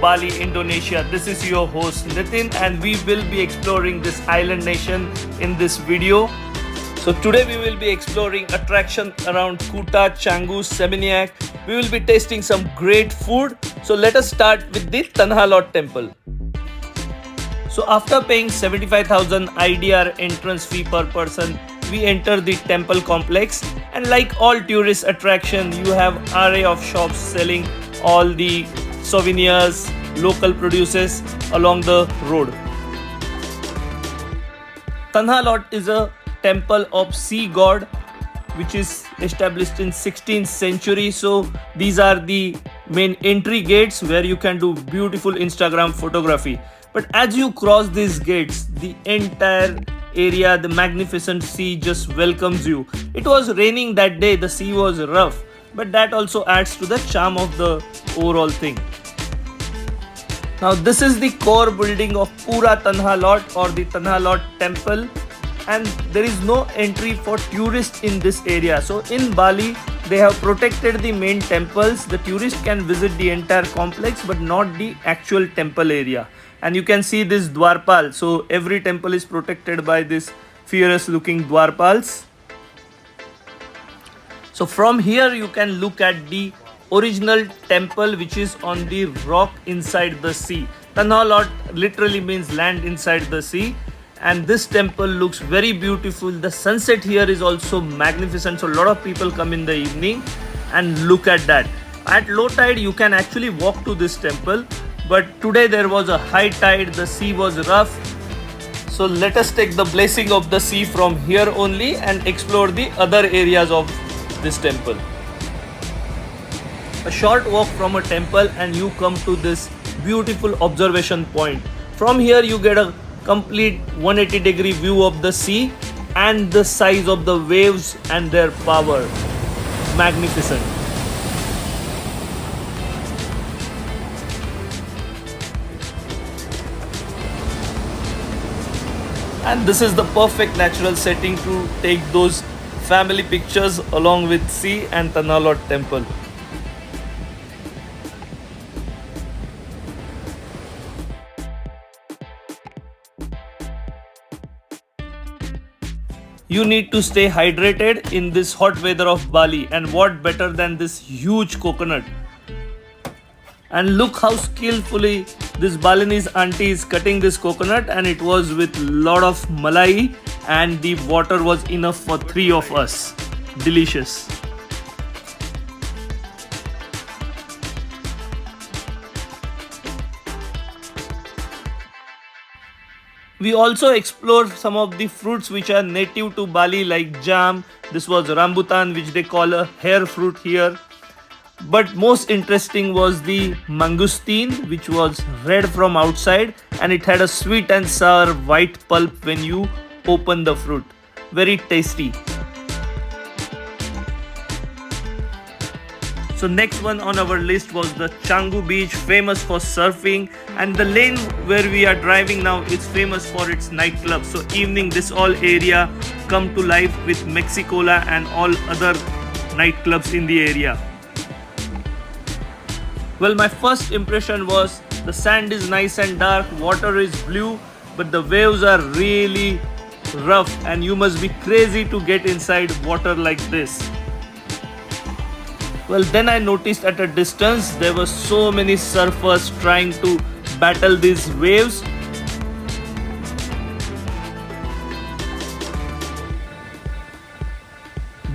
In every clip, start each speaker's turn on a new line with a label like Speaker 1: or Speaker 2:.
Speaker 1: Bali, Indonesia. This is your host Nitin and we will be exploring this island nation in this video. So today we will be exploring attraction around Kuta, Canggu, Seminyak. We will be tasting some great food. So let us start with the Tanah Lot Temple. So after paying 75,000 IDR entrance fee per person, we enter the temple complex, and like all tourist attraction, you have array of shops selling all the souvenirs, local produces along the road. Tanah Lot is a temple of sea god which is established in 16th century. So these are the main entry gates where you can do beautiful Instagram photography. But as you cross these gates, the entire area, the magnificent sea just welcomes you. It was raining that day, the sea was rough, but that also adds to the charm of the overall thing. Now this is the core building of Pura Tanah Lot or the Tanah Lot Temple, and there is no entry for tourists in this area. So in Bali, they have protected the main temples. The tourist can visit the entire complex but not the actual temple area. And you can see this Dwarpal. So every temple is protected by this fierce looking Dwarpals. So from here you can look at the original temple which is on the rock inside the sea. Tanah Lot literally means land inside the sea. And this temple looks very beautiful. The sunset here is also magnificent. So a lot of people come in the evening and look at that. At low tide you can actually walk to this temple. But today there was a high tide, the sea was rough. So let us take the blessing of the sea from here only and explore the other areas of this temple. A short walk from a temple and you come to this beautiful observation point. From here you get a complete 180-degree view of the sea and the size of the waves and their power. Magnificent. And this is the perfect natural setting to take those family pictures along with sea and Tanah Lot Temple. You need to stay hydrated in this hot weather of Bali, and what better than this huge coconut. And look how skillfully this Balinese auntie is cutting this coconut, and it was with lot of malai and the water was enough for 3 of us. Delicious. We also explored some of the fruits which are native to Bali like jam. This was rambutan which they call a hair fruit here. But most interesting was the mangosteen which was red from outside and it had a sweet and sour white pulp when you open the fruit. Very tasty. So next one on our list was the Canggu Beach, famous for surfing, and the lane where we are driving now is famous for its nightclub. So evening this all area come to life with Mexicola and all other nightclubs in the area. Well, my first impression was the sand is nice and dark, water is blue, but the waves are really rough and you must be crazy to get inside water like this. Well, then I noticed at a distance there were so many surfers trying to battle these waves.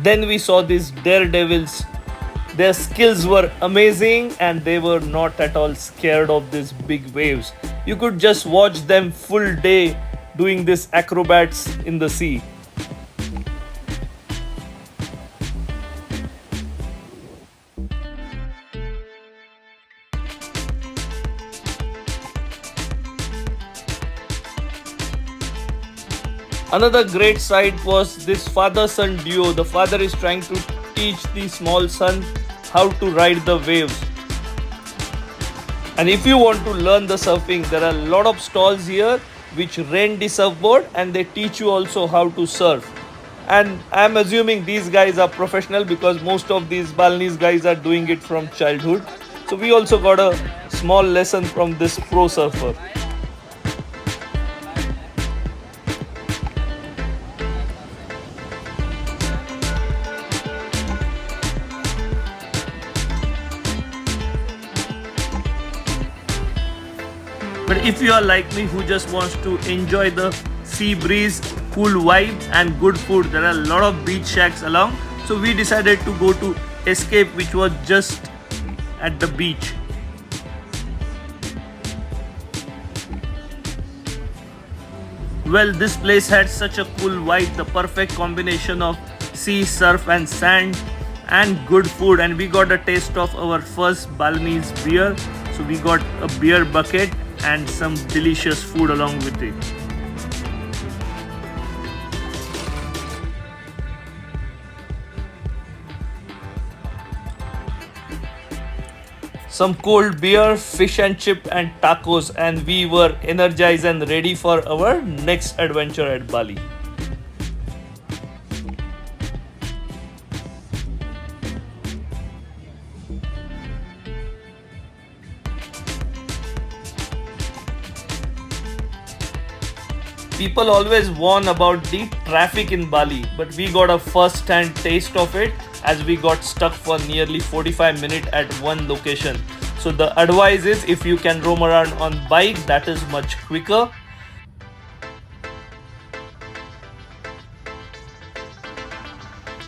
Speaker 1: Then we saw these daredevils. Their skills were amazing and they were not at all scared of these big waves. You could just watch them full day doing these acrobats in the sea. Another great sight was this father-son duo. The father is trying to teach the small son how to ride the waves. And if you want to learn the surfing, there are a lot of stalls here which rent the surfboard and they teach you also how to surf. And I'm assuming these guys are professional because most of these Balinese guys are doing it from childhood. So we also got a small lesson from this pro surfer. But if you are like me who just wants to enjoy the sea breeze, cool vibe and good food, there are a lot of beach shacks along. So we decided to go to Escape, which was just at the beach. Well, this place had such a cool vibe, the perfect combination of sea, surf and sand and good food. And we got a taste of our first Balinese beer. So we got a beer bucket and some delicious food along with it. Some cold beer, fish and chip and tacos, and we were energized and ready for our next adventure at Bali. People always warn about the traffic in Bali, but we got a first-hand taste of it as we got stuck for nearly 45 minutes at one location. So the advice is, if you can roam around on bike, that is much quicker.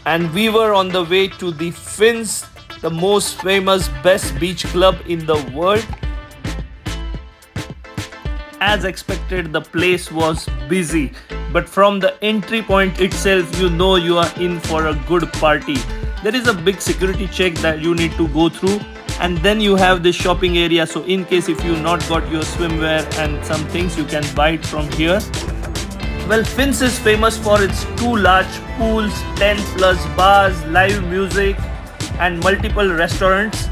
Speaker 1: And we were on the way to the Fins, the most famous best beach club in the world. As expected, the place was busy, but from the entry point itself, you know you are in for a good party. There is a big security check that you need to go through, and then you have the shopping area. So in case if you not got your swimwear and some things, you can buy it from here. Well, Fins is famous for its 2 large pools, 10 plus bars, live music and multiple restaurants.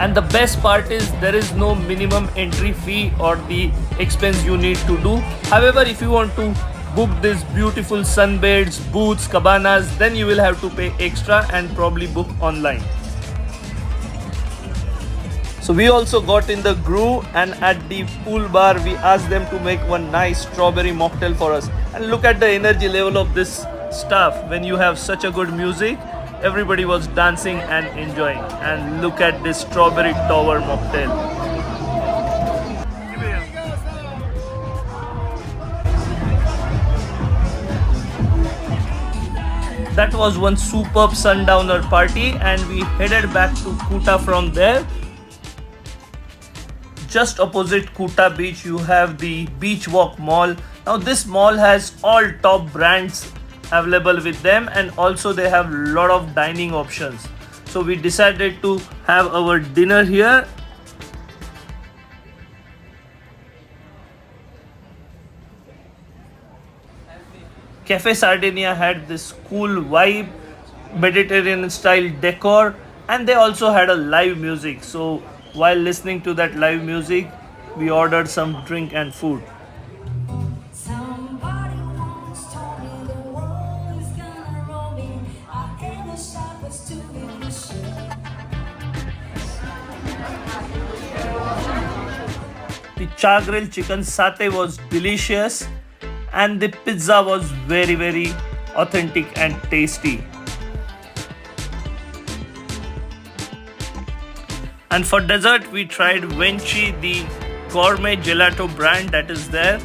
Speaker 1: And the best part is there is no minimum entry fee or the expense you need to do. However, if you want to book these beautiful sunbeds, booths, cabanas, then you will have to pay extra and probably book online. So we also got in the groove, and at the pool bar we asked them to make one nice strawberry mocktail for us. And look at the energy level of this staff. When you have such a good music, everybody was dancing and enjoying. And look at this strawberry tower mocktail. That was one superb sundowner party, and we headed back to Kuta from there. Just opposite Kuta Beach, you have the Beachwalk mall. Now this mall has all top brands available with them, and also they have a lot of dining options. So we decided to have our dinner here. Cafe Sardinia had this cool vibe, Mediterranean style decor, and they also had a live music. So while listening to that live music, we ordered some drink and food. The char grilled chicken satay was delicious, and the pizza was very authentic and tasty. And for dessert, we tried Venchi, the gourmet gelato brand that is there.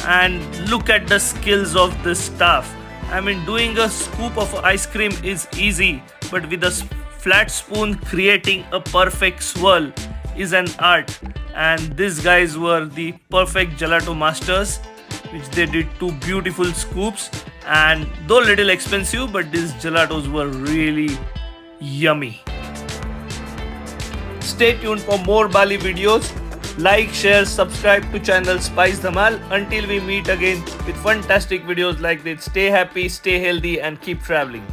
Speaker 1: And look at the skills of this staff. I mean, doing a scoop of ice cream is easy, but with a flat spoon creating a perfect swirl is an art. And these guys were the perfect gelato masters, which they did 2 beautiful scoops. And though little expensive, but these gelatos were really yummy. Stay tuned for more Bali videos. Like, share, subscribe to channel Spice Dhamal. Until we meet again with fantastic videos like this, stay happy, stay healthy and keep traveling.